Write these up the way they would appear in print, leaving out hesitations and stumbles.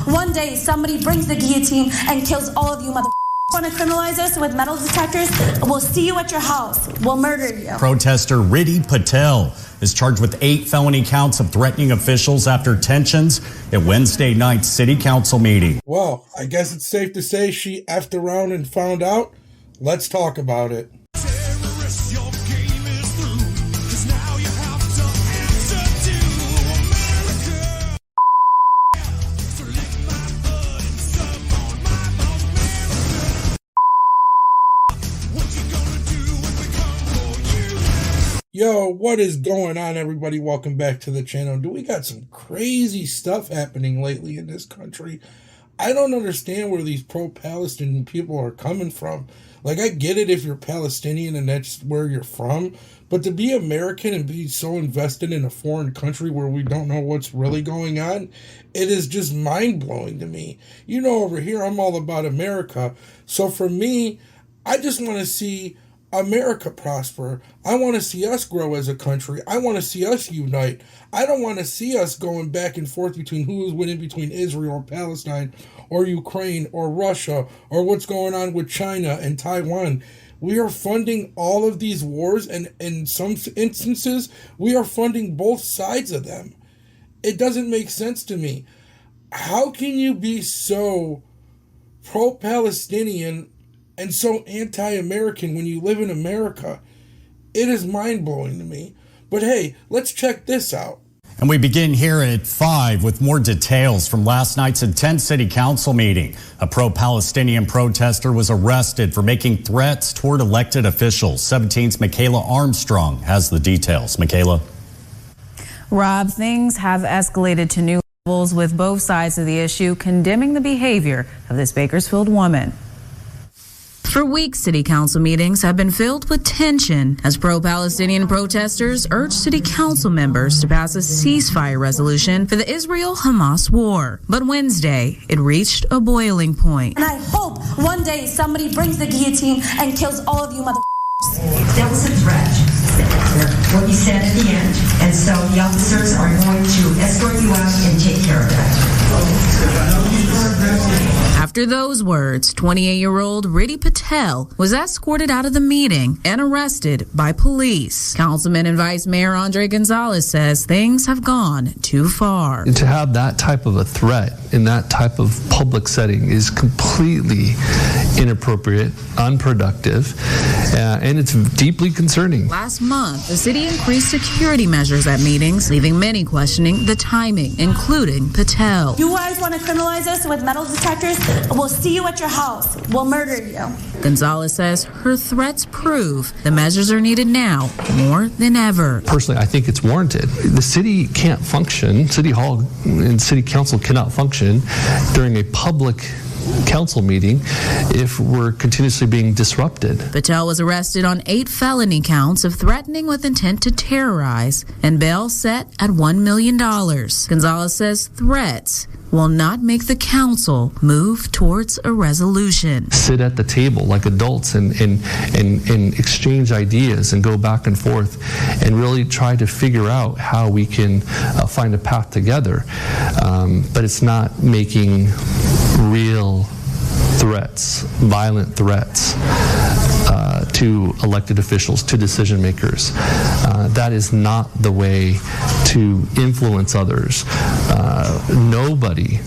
one day somebody brings the guillotine and kills all of you mother. Want to criminalize us with metal detectors? We'll see you at your house. We'll murder you. Protester Riddhi Patel is charged with 8 felony counts of threatening officials after tensions at Wednesday night's city council meeting. Well, I guess it's safe to say she effed around and found out. Let's talk about it. Yo, what is going on, everybody? Welcome back to the channel. We got some crazy stuff happening lately in this country. I don't understand where these pro-Palestinian people are coming from. Like, I get it if you're Palestinian and that's where you're from, but to be American and be so invested in a foreign country where we don't know what's really going on, it is just mind-blowing to me. You know, over here, I'm all about America. So for me, I just want to see America prosper. I want to see us grow as a country. I want to see us unite. I don't want to see us going back and forth between who is winning between Israel or Palestine or Ukraine or Russia or what's going on with China and Taiwan. We are funding all of these wars, and in some instances, we are funding both sides of them. It doesn't make sense to me. How can you be so pro-Palestinian and so anti-American when you live in America? It is mind-blowing to me. But hey, let's check this out. And we begin here at 5 with more details from last night's intense city council meeting. A pro-Palestinian protester was arrested for making threats toward elected officials. 17's Michaela Armstrong has the details. Michaela. Rob, things have escalated to new levels with both sides of the issue condemning the behavior of this Bakersfield woman. For weeks, city council meetings have been filled with tension as pro-Palestinian protesters urge city council members to pass a ceasefire resolution for the Israel-Hamas war. But Wednesday, it reached a boiling point. And I hope one day somebody brings the guillotine and kills all of you mother. That was a threat, what you said at the end, and so the officers are going to escort you out and take care of that. After those words, 28-year-old Riddhi Patel was escorted out of the meeting and arrested by police. Councilman and Vice Mayor Andre Gonzalez says things have gone too far. And to have that type of a threat in that type of public setting is completely inappropriate, unproductive, and it's deeply concerning. Last month, the city increased security measures at meetings, leaving many questioning the timing, including Patel. You guys want to criminalize us with metal detectors? We'll see you at your house. We'll murder you. Gonzalez says her threats prove the measures are needed now more than ever. Personally, I think it's warranted. The city can't function, City Hall and City Council cannot function during a public council meeting if we're continuously being disrupted. Patel was arrested on 8 felony counts of threatening with intent to terrorize and bail set at $1 million. Gonzalez says threats will not make the council move towards a resolution. Sit at the table like adults and exchange ideas and go back and forth and really try to figure out how we can find a path together. But it's not making real threats, violent threats to elected officials, to decision makers. That is not the way to influence others. Nobody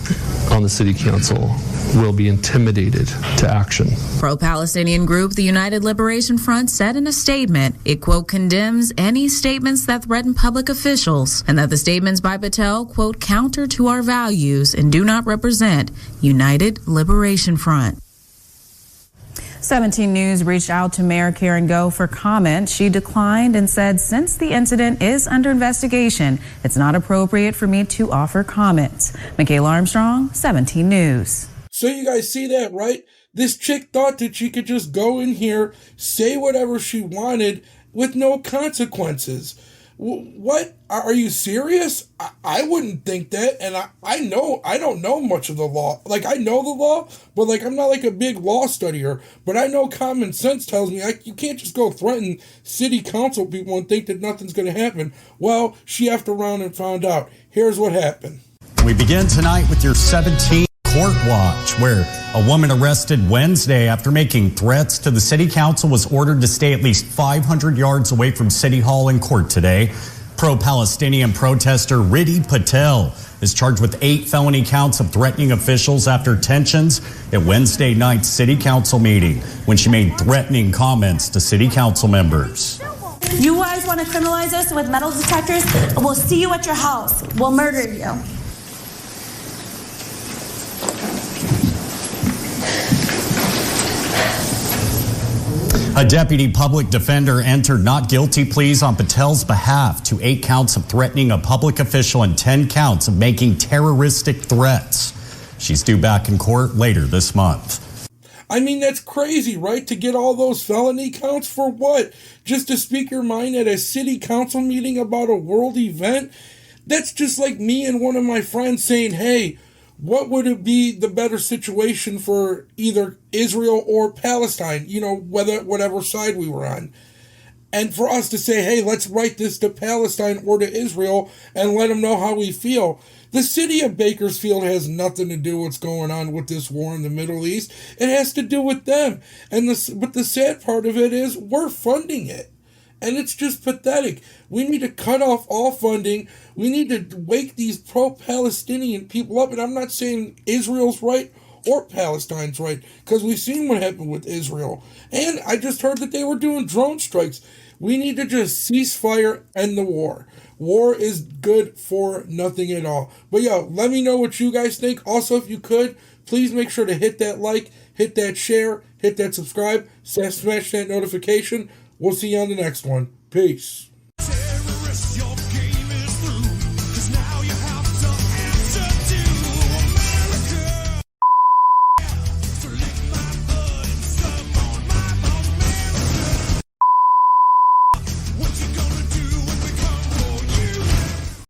on the city council will be intimidated to action. Pro-Palestinian group the United Liberation Front said in a statement it, quote, condemns any statements that threaten public officials and that the statements by Patel, quote, counter to our values and do not represent United Liberation Front. 17 News reached out to Mayor Karen Go for comment. She declined and said since the incident is under investigation, it's not appropriate for me to offer comments. Michaela Armstrong, 17 News. So you guys see that, right? This chick thought that she could just go in here, say whatever she wanted with no consequences. What? Are you serious? I wouldn't think that. And I don't know much of the law. Like, I know the law, but like, I'm not like a big law studier, but I know common sense tells me you can't just go threaten city council people and think that nothing's going to happen. Well, she effed around and found out. Here's what happened. We begin tonight with your 17 Court Watch, where a woman arrested Wednesday after making threats to the city council was ordered to stay at least 500 yards away from City Hall in court today. Pro-Palestinian protester Riddhi Patel is charged with 8 felony counts of threatening officials after tensions at Wednesday night's city council meeting when she made threatening comments to city council members. You guys want to criminalize us with metal detectors? We'll see you at your house. We'll murder you. A deputy public defender entered not guilty pleas on Patel's behalf to 8 counts of threatening a public official and 10 counts of making terroristic threats. She's due back in court later this month. I mean, that's crazy, right? To get all those felony counts for what? Just to speak your mind at a city council meeting about a world event? That's just like me and one of my friends saying, hey, what would it be the better situation for either Israel or Palestine? You know, whatever side we were on. And for us to say, hey, let's write this to Palestine or to Israel and let them know how we feel. The city of Bakersfield has nothing to do with what's going on with this war in the Middle East. It has to do with them. But the sad part of it is we're funding it. And it's just pathetic. We need to cut off all funding. We need to wake these pro-Palestinian people up. And I'm not saying Israel's right or Palestine's right, because we've seen what happened with Israel. And I just heard that they were doing drone strikes. We need to just cease fire, end the war. War is good for nothing at all. But yo, let me know what you guys think. Also, if you could, please make sure to hit that like, hit that share, hit that subscribe, smash that notification. We'll see you on the next one. Peace.